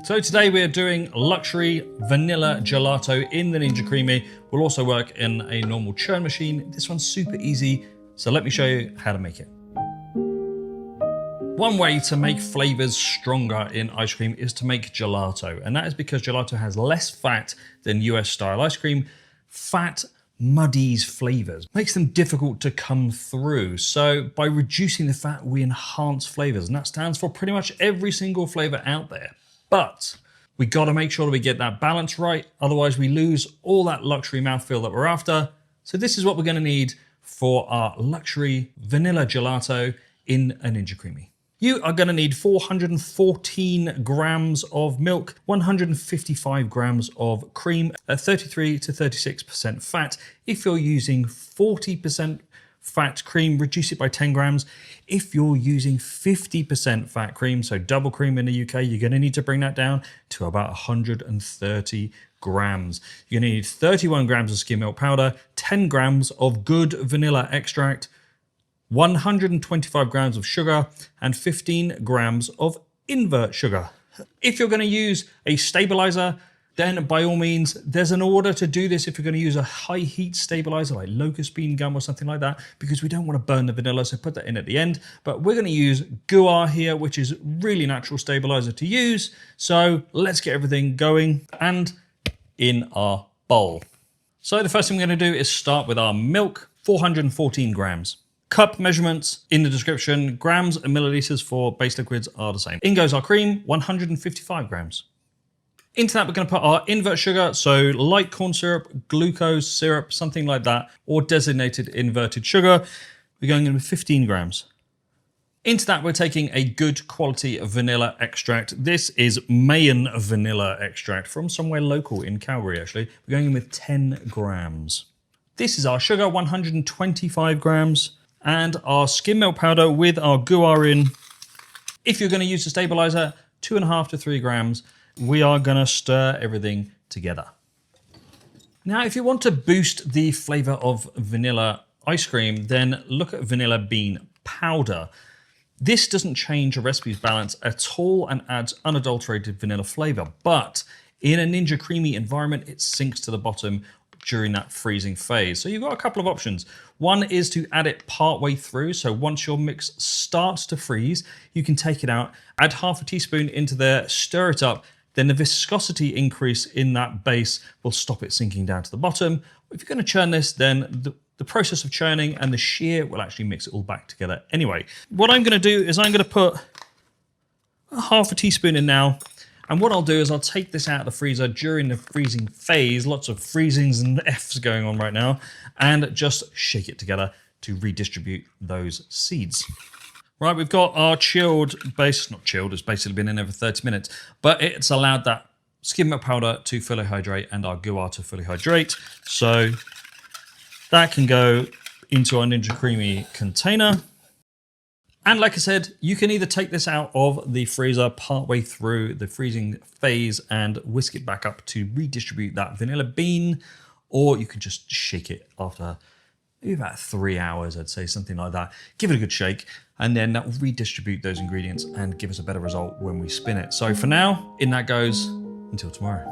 So today we are doing luxury vanilla gelato in the Ninja Creami. Will also work in a normal churn machine. This one's super easy, so let me show you how to make it. One way to make flavors stronger in ice cream is to make gelato, and that is because gelato has less fat than US style ice cream. Fat muddies flavors, makes them difficult to come through. So by reducing the fat, we enhance flavors, and that stands for pretty much every single flavor out there. But we got to make sure that we get that balance right, otherwise we lose all that luxury mouthfeel that we're after. So this is what we're going to need for our luxury vanilla gelato in a Ninja Creami. You are going to need 414 grams of milk, 155 grams of cream, at 33 to 36% fat. If you're using 40% fat cream, reduce it by 10 grams. If you're using 50% fat cream, so double cream in the UK, you're going to need to bring that down to about 130 grams. You're going to need 31 grams of skim milk powder, 10 grams of good vanilla extract, 125 grams of sugar, and 15 grams of invert sugar. If you're going to use a stabilizer, then by all means, there's an order to do this if you're going to use a high heat stabilizer like locust bean gum or something like that, because we don't want to burn the vanilla, so put that in at the end. But we're going to use guar here, which is really natural stabilizer to use. So let's get everything going and in our bowl. So the first thing we're going to do is start with our milk, 414 grams. Cup measurements in the description. Grams and milliliters for base liquids are the same. In goes our cream, 155 grams. Into that, we're going to put our invert sugar, so light corn syrup, glucose syrup, something like that, or designated inverted sugar. We're going in with 15 grams. Into that, we're taking a good quality vanilla extract. This is Mayan vanilla extract from somewhere local in Calgary, actually. We're going in with 10 grams. This is our sugar, 125 grams, and our skim milk powder with our guar in. If you're going to use a stabilizer, 2.5 to 3 grams. We are going to stir everything together. Now, if you want to boost the flavor of vanilla ice cream, then look at vanilla bean powder. This doesn't change a recipe's balance at all and adds unadulterated vanilla flavor. But in a Ninja Creami environment, it sinks to the bottom during that freezing phase. So you've got a couple of options. One is to add it partway through. So once your mix starts to freeze, you can take it out, add half a teaspoon into there, stir it up. Then the viscosity increase in that base will stop it sinking down to the bottom. If you're going to churn this, then the process of churning and the shear will actually mix it all back together anyway. What I'm going to do is I'm going to put half a teaspoon in now. And what I'll do is I'll take this out of the freezer during the freezing phase, lots of freezings and F's going on right now, and just shake it together to redistribute those seeds. Right, we've got our chilled base, not chilled, it's basically been in there for 30 minutes, but it's allowed that skim milk powder to fully hydrate and our guar to fully hydrate. So that can go into our Ninja Creami container. And like I said, you can either take this out of the freezer partway through the freezing phase and whisk it back up to redistribute that vanilla bean, or you can just shake it after maybe about 3 hours, I'd say, something like that. Give it a good shake, and then that will redistribute those ingredients and give us a better result when we spin it. So for now, in that goes until tomorrow.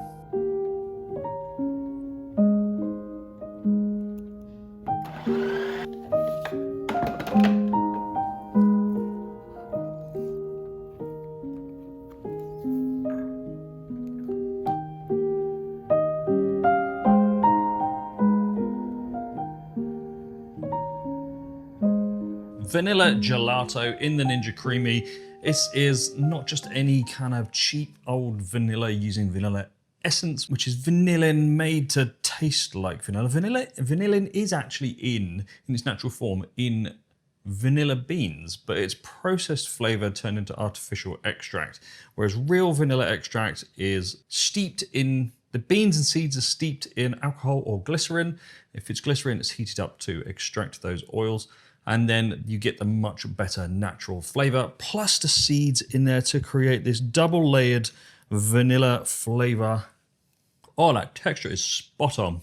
Vanilla gelato in the Ninja Creami. This is not just any kind of cheap old vanilla using vanilla essence, which is vanillin made to taste like vanilla. Vanillin is actually in its natural form in vanilla beans, but it's processed flavor turned into artificial extract. Whereas real vanilla extract is steeped in, the beans and seeds are steeped in alcohol or glycerin. If it's glycerin, it's heated up to extract those oils. And then you get the much better natural flavor, plus the seeds in there to create this double layered vanilla flavor. Oh, that texture is spot on.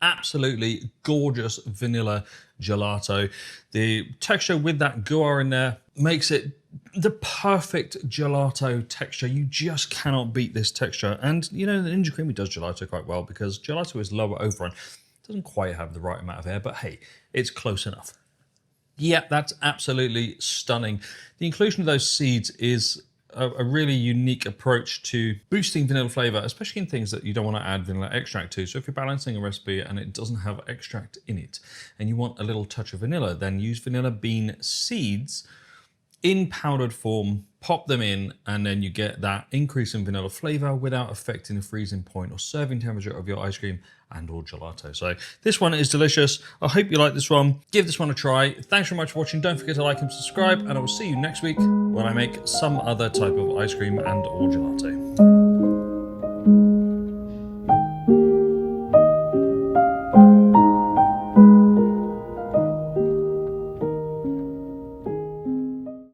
Absolutely gorgeous vanilla gelato. The texture with that guar in there makes it the perfect gelato texture. You just cannot beat this texture. And you know, the Ninja Creami does gelato quite well because gelato is lower overrun. Doesn't quite have the right amount of air, but hey, it's close enough. Yeah, that's absolutely stunning. The inclusion of those seeds is a really unique approach to boosting vanilla flavor, especially in things that you don't want to add vanilla extract to. So if you're balancing a recipe and it doesn't have extract in it and you want a little touch of vanilla, then use vanilla bean seeds in powdered form, pop them in, and then you get that increase in vanilla flavor without affecting the freezing point or serving temperature of your ice cream and or gelato. So this one is delicious. I hope you like this one. Give this one a try. Thanks very much for watching. Don't forget to like and subscribe, and I will see you next week when I make some other type of ice cream and or gelato.